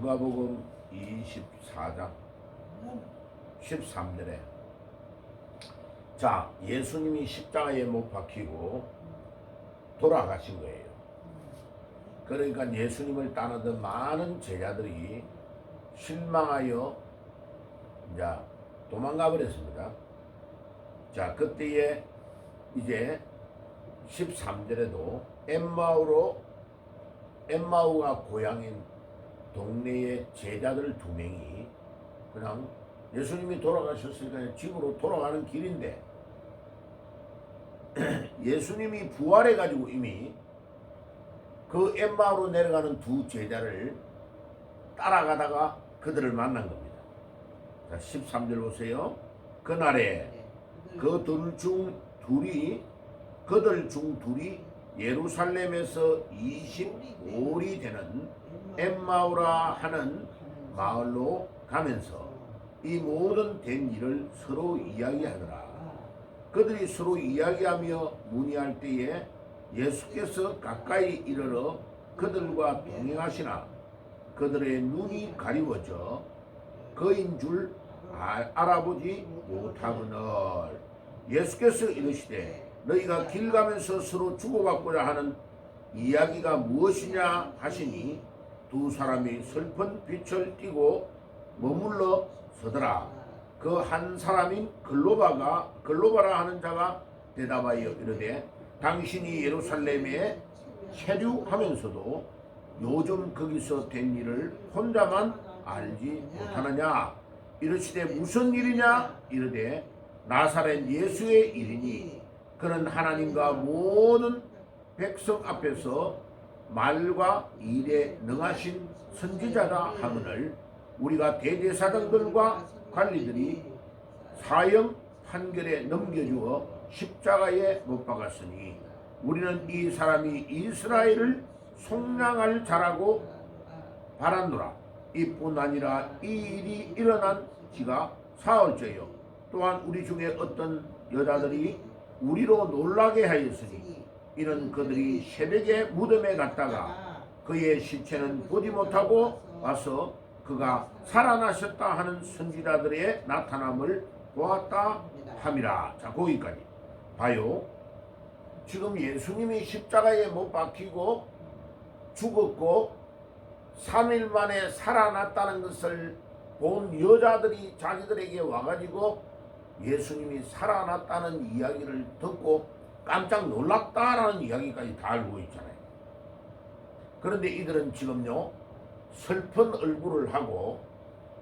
누가복음 24장 13절에 자, 예수님이 십자가에 못 박히고 돌아가신 거예요. 그러니까 예수님을 따르던 많은 제자들이 실망하여 이제 도망가 버렸습니다. 자, 그때에 이제 13절에도 엠마오가 고향인 동네의 제자들 2명이 그냥 예수님이 돌아가셨으니까 집으로 돌아가는 길인데 예수님이 부활해가지고 이미 그 엠마오로 내려가는 2 제자를 따라가다가 그들을 만난 겁니다. 자, 13절 보세요. 그날에 그들 중 둘이 예루살렘에서 25里 되는 엠마오라 하는 마을로 가면서 이 모든 된 일을 서로 이야기하더라. 그들이 서로 이야기하며 문의할 때에 예수께서 가까이 이르러 그들과 동행하시나 그들의 눈이 가리워져 그인 줄 알아보지 못하거늘 예수께서 이르시되 너희가 길 가면서 서로 주고받고자 하는 이야기가 무엇이냐 하시니 2 사람이 슬픈 빛을 띠고 머물러 서더라. 그 한 사람인 글로바라 하는 자가 대답하여 이르되 당신이 예루살렘에 체류하면서도 요즘 거기서 된 일을 혼자만 알지 못하느냐. 이르시되 무슨 일이냐. 이르되 나사렛 예수의 일이니 그는 하나님과 모든 백성 앞에서 말과 일에 능하신 선지자다 하거늘 우리가 대제사장들과 관리들이 사형 판결에 넘겨주어 십자가에 못 박았으니 우리는 이 사람이 이스라엘을 속량할 자라고 바란노라. 이뿐 아니라 이 일이 일어난 지가 사흘째요. 또한 우리 중에 어떤 여자들이 우리로 놀라게 하였으니 이는 그들이 새벽에 무덤에 갔다가 그의 시체는 보지 못하고 와서 그가 살아나셨다 하는 선지자들의 나타남을 보았다 함이라. 자, 거기까지 봐요. 지금 예수님이 십자가에 못 박히고 죽었고 3일 만에 살아났다는 것을 본 여자들이 자기들에게 와가지고 예수님이 살아났다는 이야기를 듣고 깜짝 놀랐다라는 이야기까지 다 알고 있잖아요. 그런데 이들은 지금요 슬픈 얼굴을 하고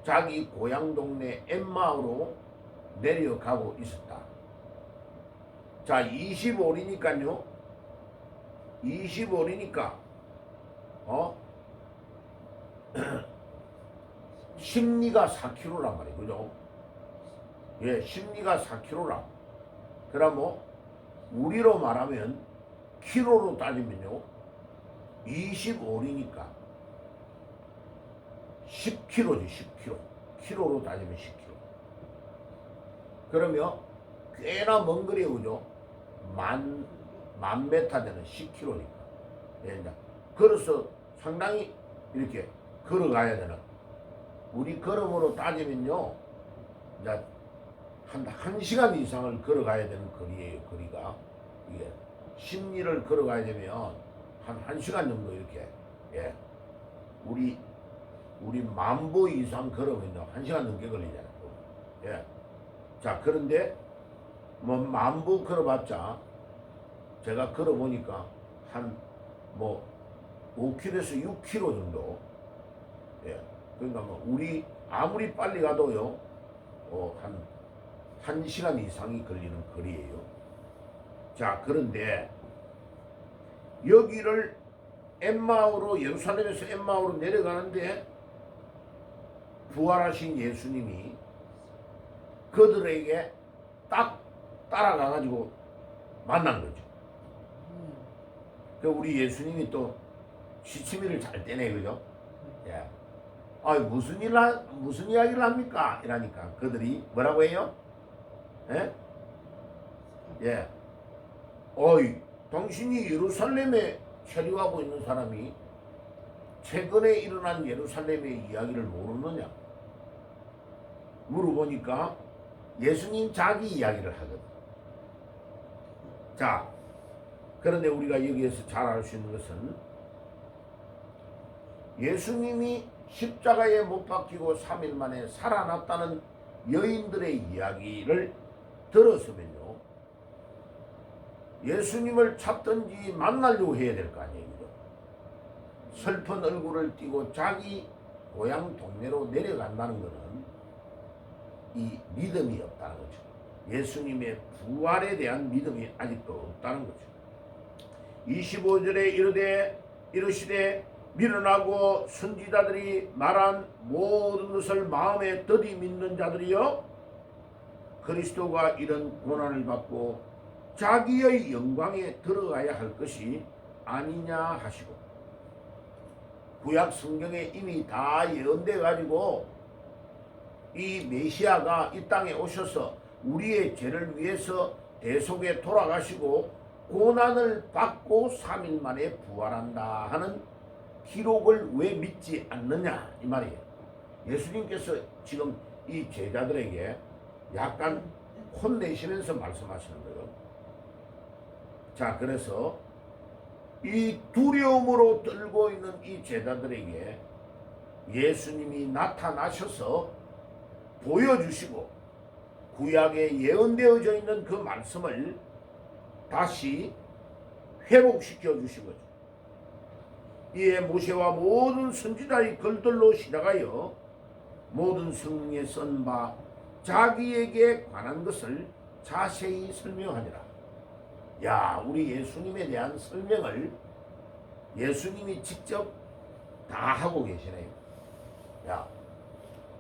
자기 고향 동네 엠마오로 내려가고 있었다. 자, 25리니까요 25리니까 심리가 4km란 말이에요. 그죠? 예, 심리가 4km라. 그러면 우리로 말하면 키로로 따지면요 25리니까 10km지. 10km. 키로로 따지면 10km. 그러면 꽤나 먼 거리에 오죠. 만 메타 되는 10km니까. 예, 걸어서 상당히 이렇게 걸어가야 되는. 우리 걸음으로 따지면요 이제 한 1시간 이상을 걸어가야 되는 거리예요. 거리가 이게 심리를 걸어가야 되면 한 1시간 정도 이렇게 예 우리 만보 이상 걸으면요 1시간 넘게 걸리잖아요. 예. 자, 그런데 뭐 만보 걸어봤자 제가 걸어보니까 한 뭐 5km에서 6km 정도. 예. 그러니까 뭐 우리 아무리 빨리 가도요 한 1시간 이상이 걸리는 거리예요. 자, 그런데 여기를 엠마오로 예루살렘에서 엠마오로 내려가는데 부활하신 예수님이 그들에게 딱 따라가가지고 만난 거죠. 그 우리 예수님이 또 시치미를 잘 떼네, 그죠? 예. 아, 무슨 이야기를 합니까? 이러니까 그들이 뭐라고 해요? 예? 예. 어이, 당신이 예루살렘에 체류하고 있는 사람이 최근에 일어난 예루살렘의 이야기를 모르느냐 물어보니까 예수님 자기 이야기를 하거든. 자, 그런데 우리가 여기에서 잘 알 수 있는 것은 예수님이 십자가에 못 박히고 3일 만에 살아났다는 여인들의 이야기를 들었으면요, 예수님을 찾든지 만나려고 해야 될 거 아니에요. 슬픈 얼굴을 띠고 자기 고향 동네로 내려간다는 것은 이 믿음이 없다는 거죠. 예수님의 부활에 대한 믿음이 아직도 없다는 거죠. 25절에 이르시되 밀어나고 선지자들이 말한 모든 것을 마음에 더디 믿는 자들이여 그리스도가 이런 고난을 받고 자기의 영광에 들어가야 할 것이 아니냐 하시고, 구약 성경에 이미 다 예언돼 가지고 이 메시아가 이 땅에 오셔서 우리의 죄를 위해서 대속에 돌아가시고 고난을 받고 3일 만에 부활한다 하는 기록을 왜 믿지 않느냐 이 말이에요. 예수님께서 지금 이 제자들에게 약간 혼내시면서 말씀하시는 거예요. 자, 그래서 이 두려움으로 떨고 있는 이 제자들에게 예수님이 나타나셔서 보여주시고 구약에 예언되어져 있는 그 말씀을 다시 회복시켜 주신 거죠. 이에 모세와 모든 선지자의 글들로 시작하여 모든 성경에 쓴 바 자기에게 관한 것을 자세히 설명하니라. 야, 우리 예수님에 대한 설명을 예수님이 직접 다 하고 계시네요. 야,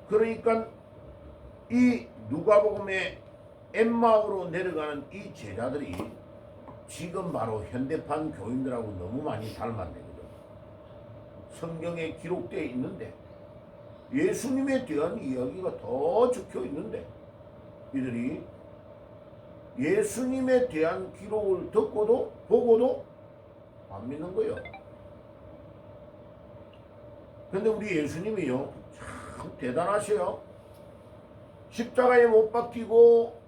그러니까 이 누가복음의 엠마오로 내려가는 이 제자들이 지금 바로 현대판 교인들하고 너무 많이 닮았네요. 성경에 기록되어 있는데 예수님에 대한 이야기가 더 적혀 있는데 이들이 예수님에 대한 기록을 듣고도 보고도 안 믿는 거예요. 근데 우리 예수님이요, 참 대단하셔요. 십자가에 못 박히고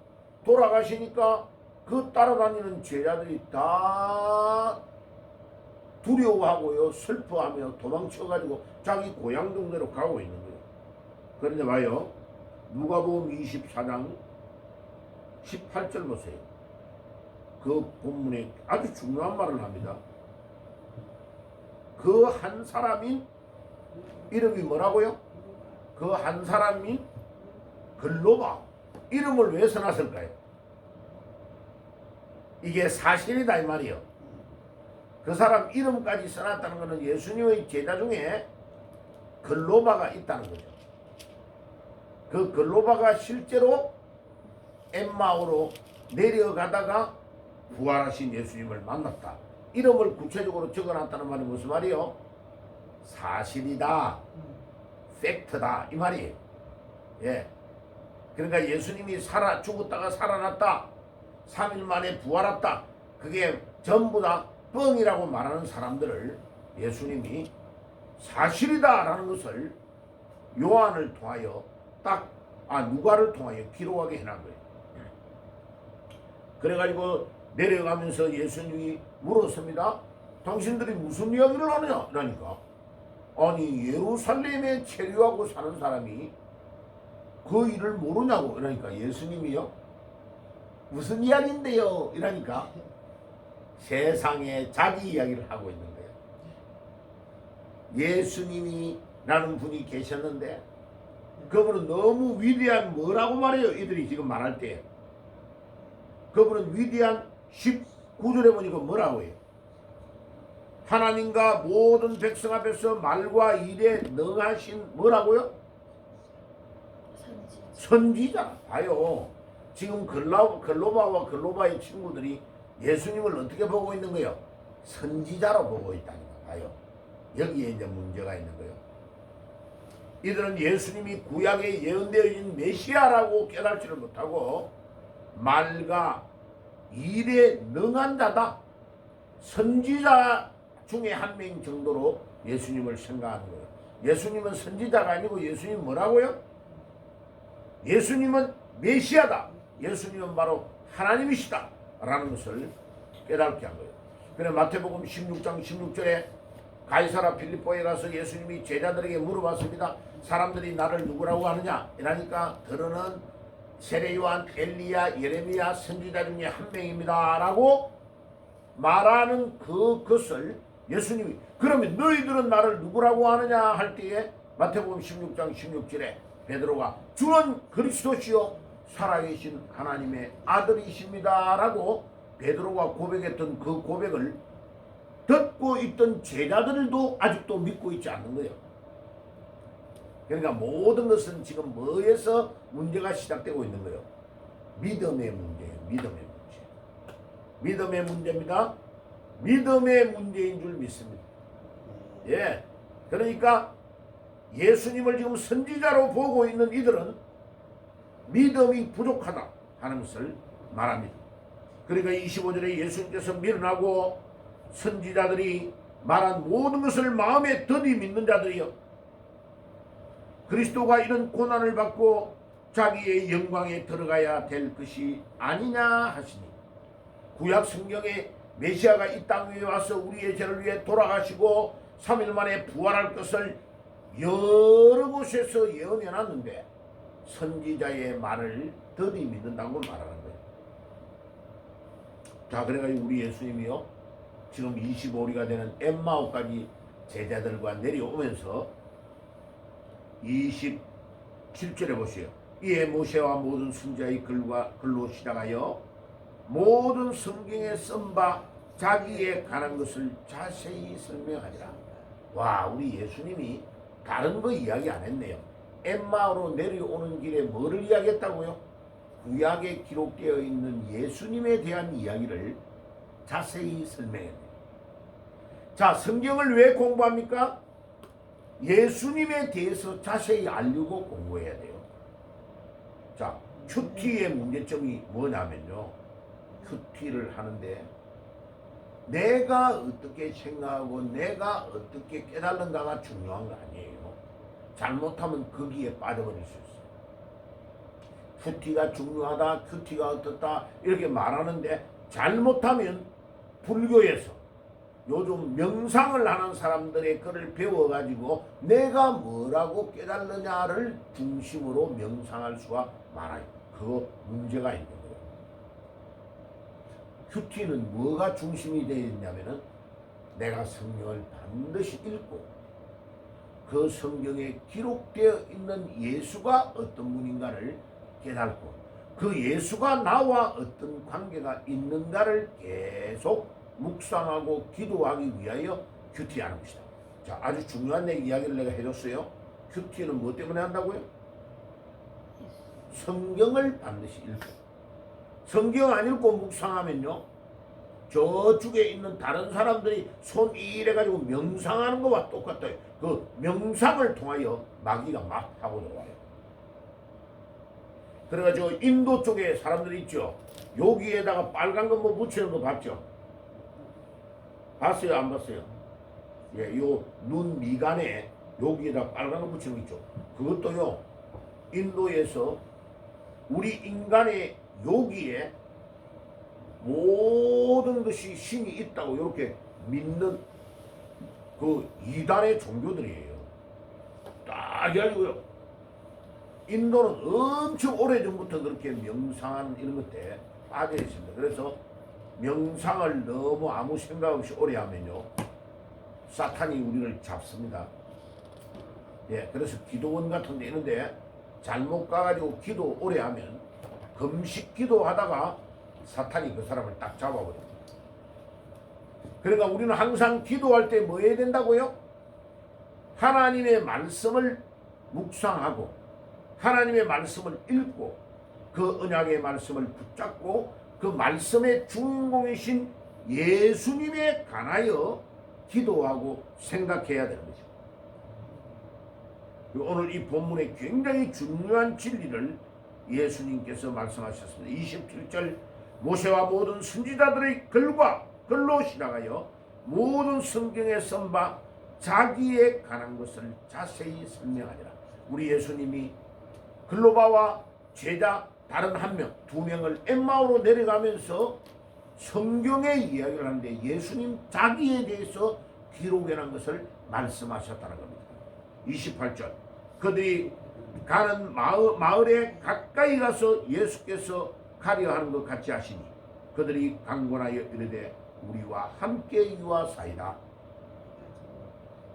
돌아가시니까 그 따라다니는 제자들이 다 두려워하고요, 슬퍼하며 도망쳐가지고 자기 고향 동네로 가고 있는 거예요. 그런데 봐요, 누가복음 24장 18절 보세요. 그 본문에 아주 중요한 말을 합니다. 그 한 사람인 이름이 뭐라고요? 그 한 사람인 글로바. 이름을 왜 써놨을까요? 이게 사실이다 이 말이에요. 그 사람 이름까지 써놨다는 것은 예수님의 제자 중에 글로바가 있다는 거죠. 그 글로바가 실제로 엠마오로 내려가다가 부활하신 예수님을 만났다. 이름을 구체적으로 적어놨다는 말이 무슨 말이요? 사실이다, 팩트다 이 말이에요. 예. 그러니까 예수님이 죽었다가 살아났다, 3일 만에 부활했다, 그게 전부 다 뻥이라고 말하는 사람들을 예수님이 사실이다 라는 것을 요한을 통하여 누가를 통하여 기록하게 해놓은 거예요. 그래가지고 내려가면서 예수님이 물었습니다. 당신들이 무슨 이야기를 하느냐? 그러니까 아니 예루살렘에 체류하고 사는 사람이 그 일을 모르냐고. 그러니까 예수님이요, 무슨 이야기인데요? 이러니까 세상에 자기 이야기를 하고 있는 거예요. 예수님이라는 분이 계셨는데 그분은 너무 위대한 뭐라고 말해요? 이들이 지금 말할 때 그분은 위대한 19절에 보니까 뭐라고 해요? 하나님과 모든 백성 앞에서 말과 일에 능하신 뭐라고요? 선지자. 봐요. 지금 글로바와 글로바의 친구들이 예수님을 어떻게 보고 있는 거예요? 선지자로 보고 있다는 거 봐요. 여기에 이제 문제가 있는 거예요. 이들은 예수님이 구약에 예언되어 있는 메시아라고 깨닫지를 못하고 말과 일에 능한 자다, 선지자 중에 한 명 정도로 예수님을 생각하는 거예요. 예수님은 선지자가 아니고 예수님 뭐라고요? 예수님은 메시아다. 예수님은 바로 하나님이시다 라는 것을 깨닫게 한 거예요. 그래 마태복음 16장 16절에 가이사라 필리포에 가서 예수님이 제자들에게 물어봤습니다. 사람들이 나를 누구라고 하느냐? 이러니까 들으는 세례 요한, 엘리야, 예레미야 선지자 중에 한 명입니다 라고 말하는 그것을 예수님이 그러면 너희들은 나를 누구라고 하느냐 할 때에 마태복음 16장 16절에 베드로가 주는 그리스도시요 살아계신 하나님의 아들이십니다 라고 베드로가 고백했던 그 고백을 듣고 있던 제자들도 아직도 믿고 있지 않는 거예요. 그러니까 모든 것은 지금 뭐에서 문제가 시작되고 있는 거예요? 믿음의 문제예요. 믿음의 문제. 믿음의 문제입니다. 믿음의 문제인 줄 믿습니다. 예. 그러니까 예수님을 지금 선지자로 보고 있는 이들은 믿음이 부족하다 하는 것을 말합니다. 그러니까 25절에 예수님께서 밀어나고 선지자들이 말한 모든 것을 마음에 더디 믿는 자들이요 그리스도가 이런 고난을 받고 자기의 영광에 들어가야 될 것이 아니냐 하시니 구약 성경에 메시아가 이 땅 위에 와서 우리의 죄를 위해 돌아가시고 3일 만에 부활할 것을 여러 곳에서 예언해놨는데 선지자의 말을 더디 믿는다고 말하는 거예요. 자, 그래가지고 우리 예수님이요 지금 25리가 되는 엠마오까지 제자들과 내려오면서 27절에 보세요. 이에 모세와 모든 선지자의 글로 시작하여 모든 성경에 쓴 바 자기에 관한 것을 자세히 설명하니라. 와, 우리 예수님이 다른 거 이야기 안 했네요. 엠마오로 내려오는 길에 뭐를 이야기했다고요? 구약에 기록되어 있는 예수님에 대한 이야기를 자세히 설명했네요. 자, 성경을 왜 공부합니까? 예수님에 대해서 자세히 알려고 공부해야 돼요. 자, 큐티의 문제점이 뭐냐면요. 큐티를 하는데 내가 어떻게 생각하고 내가 어떻게 깨달는가가 중요한 거 아니에요. 잘못하면 거기에 빠져버릴 수 있어요. 큐티가 중요하다, 큐티가 어떻다 이렇게 말하는데 잘못하면 불교에서 요즘 명상을 하는 사람들의 글을 배워가지고 내가 뭐라고 깨달느냐를 중심으로 명상할 수가 많아요. 그거 문제가 있는 거예요. 큐티는 뭐가 중심이 되어 있냐면은 내가 성경을 반드시 읽고 그 성경에 기록되어 있는 예수가 어떤 분인가를 깨닫고 그 예수가 나와 어떤 관계가 있는가를 계속 묵상하고 기도하기 위하여 큐티하는 것이다. 자, 아주 중요한 이야기를 내가 해줬어요. 큐티는 뭐 때문에 한다고요? 성경을 반드시 읽고 성경 안 읽고 묵상하면요 저쪽에 있는 다른 사람들이 손 이래가지고 명상하는 것과 똑같아요. 그 명상을 통하여 마귀가 막 하고 들어와요. 그래가지고 인도 쪽에 사람들이 있죠. 여기에다가 빨간 거 뭐 묻히는 거 봤죠? 봤어요? 안 봤어요? 예, 요 눈 미간에 여기에다 빨간 거 묻히는 거 있죠. 그것도요 인도에서 우리 인간의 여기에 모든 것이 신이 있다고 이렇게 믿는 그 이단의 종교들이에요. 딱 해가지고요. 인도는 엄청 오래전부터 그렇게 명상하는 이런 것들에 빠져 있습니다. 그래서 명상을 너무 아무 생각 없이 오래 하면요. 사탄이 우리를 잡습니다. 예, 그래서 기도원 같은 데 있는데 잘못 가가지고 기도 오래 하면 금식 기도하다가 사탄이 그 사람을 딱 잡아버립니다. 그러니까 우리는 항상 기도할 때 뭐 해야 된다고요? 하나님의 말씀을 묵상하고 하나님의 말씀을 읽고 그 언약의 말씀을 붙잡고 그 말씀의 주인공이신 예수님에 관하여 기도하고 생각해야 되는 거죠. 오늘 이 본문에 굉장히 중요한 진리를 예수님께서 말씀하셨습니다. 27절 모세와 모든 선지자들의 글로 시작하여 모든 성경에 쓴 바 자기에 관한 것을 자세히 설명하니라. 우리 예수님이 글로바와 제자 다른 한 명, 두 명을 엠마오로 내려가면서 성경의 이야기를 하는데 예수님 자기에 대해서 기록해놓은 것을 말씀하셨다는 겁니다. 28절 그들이 가는 마을에 가까이 가서 예수께서 가려 하는 것 같이 하시니 그들이 강권하여 이르되 우리와 함께 유하사이다.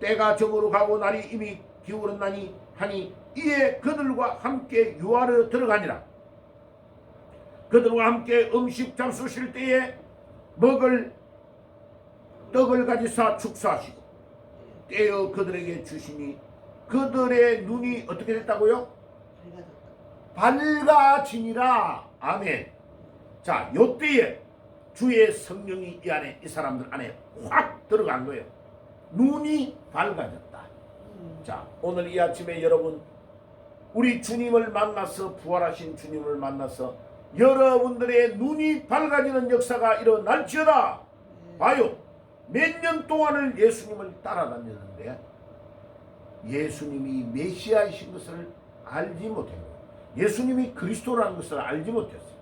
때가 저물어 가고 날이 이미 기울었나니 하니 이에 그들과 함께 유하러 들어가니라. 그들과 함께 음식 잡수실 때에 먹을 떡을 가지사 축사하시고 떼어 그들에게 주시니 그들의 눈이 어떻게 됐다고요? 밝아지니라. 아멘. 자, 요때에 주의 성령이 이 안에 이 사람들 안에 확 들어간 거예요. 눈이 밝아졌다. 자, 오늘 이 아침에 여러분 우리 주님을 만나서 부활하신 주님을 만나서 여러분들의 눈이 밝아지는 역사가 일어날지어다. 봐요. 몇 년 동안을 예수님을 따라다녔는데 예수님이 메시아이신 것을 알지 못했고 예수님이 그리스도라는 것을 알지 못했어요.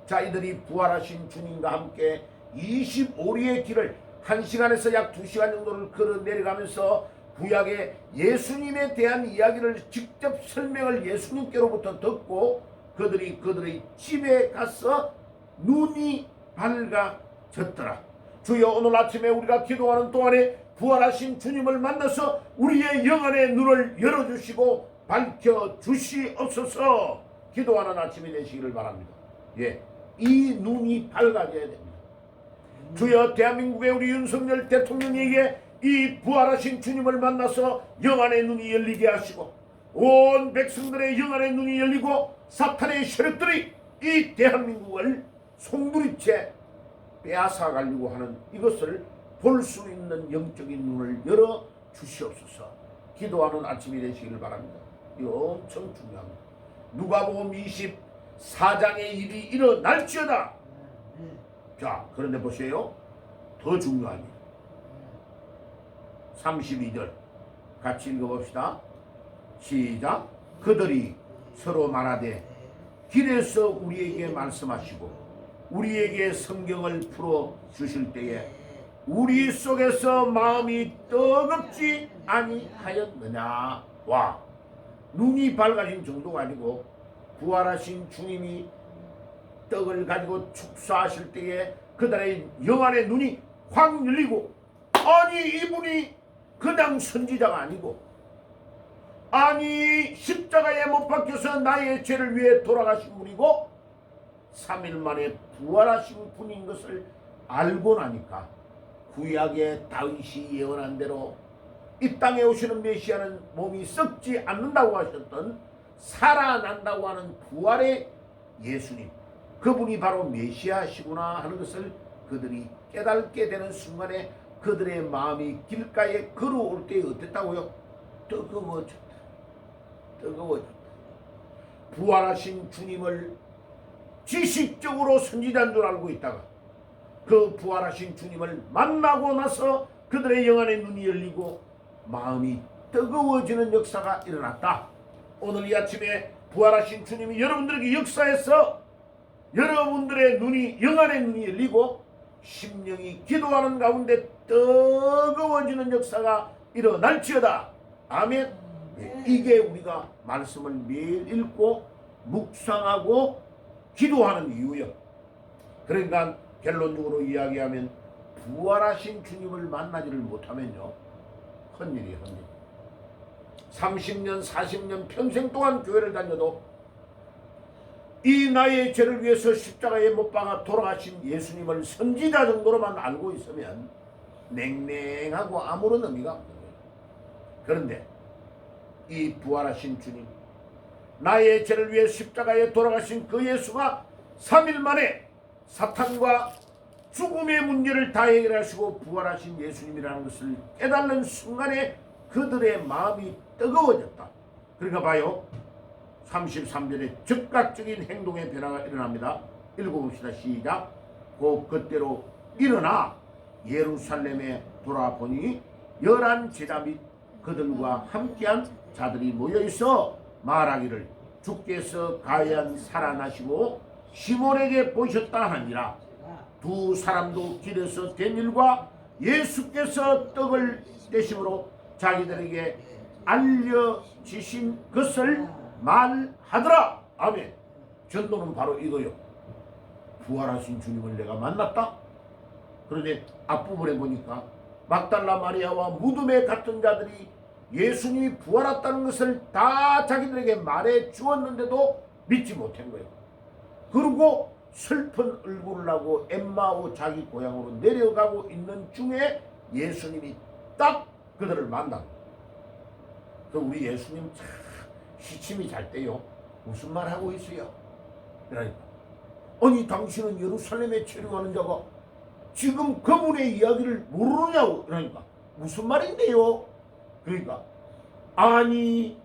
자, 이들이 부활하신 주님과 함께 25리의 길을 1시간에서 약 2시간 정도를 걸어 내려가면서 구약의 예수님에 대한 이야기를 직접 설명을 예수님께로부터 듣고 그들이 그들의 집에 가서 눈이 밝아졌더라. 주여, 오늘 아침에 우리가 기도하는 동안에 부활하신 주님을 만나서 우리의 영혼의 눈을 열어주시고 밝혀주시옵소서. 기도하는 아침이 되시기를 바랍니다. 예, 이 눈이 밝아져야 됩니다. 주여, 대한민국의 우리 윤석열 대통령에게 이 부활하신 주님을 만나서 영안의 눈이 열리게 하시고 온 백성들의 영안의 눈이 열리고 사탄의 세력들이 이 대한민국을 송두리째 빼앗아 가려고 하는 이것을 볼 수 있는 영적인 눈을 열어 주시옵소서. 기도하는 아침이 되시기를 바랍니다. 이거 엄청 중요합니다. 누가복음 24장의 일이 일어날지어다. 자, 그런데 보세요. 더 중요한 일. 32절 같이 읽어봅시다. 시작. 그들이 서로 말하되 길에서 우리에게 말씀하시고 우리에게 성경을 풀어 주실 때에 우리 속에서 마음이 뜨겁지 아니하였느냐. 와, 눈이 밝아진 정도가 아니고 부활하신 주님이 떡을 가지고 축사하실 때에 그들의 영안의 눈이 확 열리고 아니 이분이 그냥 선지자가 아니고 아니 십자가에 못 박혀서 나의 죄를 위해 돌아가신 분이고 3일 만에 부활하신 분인 것을 알고 나니까 구약의 다윗이 예언한 대로 이 땅에 오시는 메시아는 몸이 썩지 않는다고 하셨던 살아난다고 하는 부활의 예수님, 그분이 바로 메시아시구나 하는 것을 그들이 깨닫게 되는 순간에 그들의 마음이 길가에 걸어올 때 어땠다고요? 뜨거워졌다. 뜨거워졌다. 부활하신 주님을 지식적으로 선지자인 줄 알고 있다가 그 부활하신 주님을 만나고 나서 그들의 영안의 눈이 열리고 마음이 뜨거워지는 역사가 일어났다. 오늘 이 아침에 부활하신 주님이 여러분들에게 역사해서 여러분들의 눈이 영안의 눈이 열리고 심령이 기도하는 가운데 뜨거워지는 역사가 일어날지어다. 아멘. 이게 우리가 말씀을 매일 읽고 묵상하고 기도하는 이유요. 그러니까 결론적으로 이야기하면 부활하신 주님을 만나지를 못하면요 헛일이에요. 헛일. 30년 40년 평생 동안 교회를 다녀도 이 나의 죄를 위해서 십자가에 못 박아 돌아가신 예수님을 선지자 정도로만 알고 있으면 냉랭하고 아무런 의미가 없는 거예요. 그런데 이 부활하신 주님, 나의 죄를 위해 십자가에 돌아가신 그 예수가 3일 만에 사탄과 죽음의 문제를 다 해결하시고 부활하신 예수님이라는 것을 깨닫는 순간에 그들의 마음이 뜨거워졌다. 그러니까 봐요. 33절에 즉각적인 행동의 변화가 일어납니다. 읽어봅시다. 시작. 곧 그때로 일어나 예루살렘에 돌아보니 열한 제자 및 그들과 함께한 자들이 모여있어 말하기를 주께서 가연 살아나시고 시몬에게 보셨다 하니라. 두 사람도 길에서 된 일과 예수께서 떡을 떼심으로 자기들에게 알려지신 것을 말하더라. 아멘. 전도는 바로 이거요. 부활하신 주님을 내가 만났다. 그런데 앞부분에 보니까 막달라 마리아와 무덤에 갔던 자들이 예수님이 부활했다는 것을 다 자기들에게 말해 주었는데도 믿지 못한 거예요. 그리고 슬픈 얼굴을 하고 엠마오 자기 고향으로 내려가고 있는 중에 예수님이 딱 그들을 만난 거예요. 우리 예수님 참 시침이 잘 때요. 무슨 말 하고 있어요? 그러니까 아니 당신은 예루살렘에 체류하는 자가 지금 그분의 이야기를 모르느냐고. 그러니까 무슨 말인데요? 그러니까 아니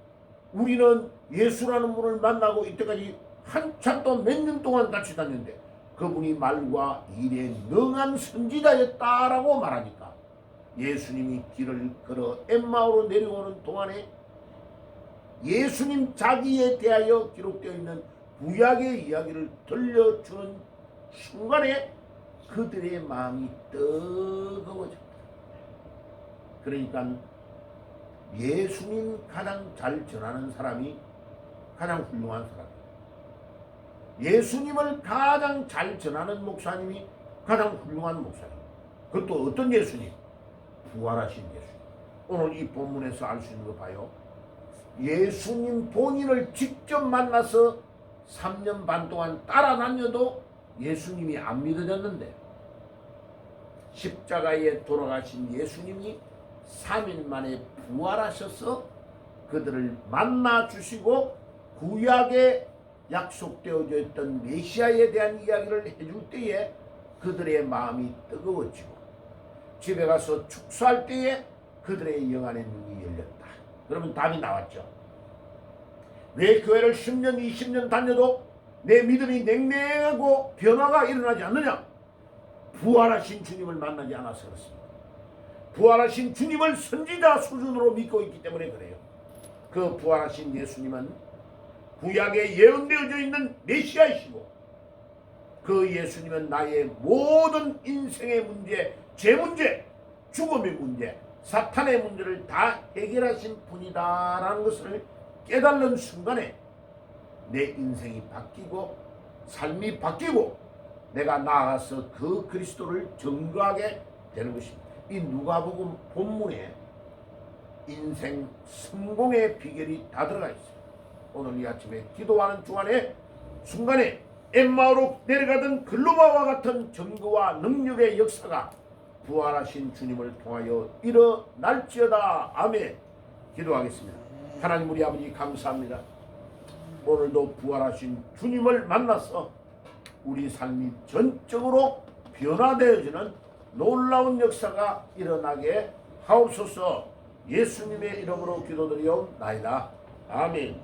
우리는 예수라는 분을 만나고 이때까지 한참 동안 몇 년 동안 같이 다녔는데 그분이 말과 일에 능한 선지자였다라고 말하니까 예수님이 길을 걸어 엠마오로 내려오는 동안에 예수님 자기에 대하여 기록되어 있는 구약의 이야기를 들려주는 순간에 그들의 마음이 뜨거워졌다. 그러니까 예수님 가장 잘 전하는 사람이 가장 훌륭한 사람이에요. 예수님을 가장 잘 전하는 목사님이 가장 훌륭한 목사님. 그것도 어떤 예수님? 부활하신 예수님. 오늘 이 본문에서 알 수 있는 거 봐요. 예수님 본인을 직접 만나서 3년 반 동안 따라다녀도 예수님이 안 믿어졌는데 십자가에 돌아가신 예수님이 3일 만에 부활하셔서 그들을 만나 주시고 구약에 약속되어져 있던 메시아에 대한 이야기를 해줄 때에 그들의 마음이 뜨거워지고 집에 가서 축사할 때에 그들의 영안의 눈이 열렸다. 그러면 답이 나왔죠. 왜 교회를 10년 20년 다녀도 내 믿음이 냉랭하고 변화가 일어나지 않느냐? 부활하신 주님을 만나지 않아서 그렇습니다. 부활하신 주님을 선지자 수준으로 믿고 있기 때문에 그래요. 그 부활하신 예수님은 구약에 예언되어져 있는 메시아이시고 그 예수님은 나의 모든 인생의 문제, 제 문제, 죽음의 문제, 사탄의 문제를 다 해결하신 분이다라는 것을 깨달는 순간에 내 인생이 바뀌고 삶이 바뀌고 내가 나아가서 그 그리스도를 증거하게 되는 것입니다. 이 누가복음 본문에 인생 성공의 비결이 다 들어가 있어요. 오늘 이 아침에 기도하는 중간에 순간에 엠마오로 내려가던 글로바와 같은 증거와 능력의 역사가 부활하신 주님을 통하여 일어날지어다. 아멘. 기도하겠습니다. 하나님 우리 아버지 감사합니다. 오늘도 부활하신 주님을 만나서 우리 삶이 전적으로 변화되어지는 놀라운 역사가 일어나게 하옵소서. 예수님의 이름으로 기도드리옵나이다. 아멘.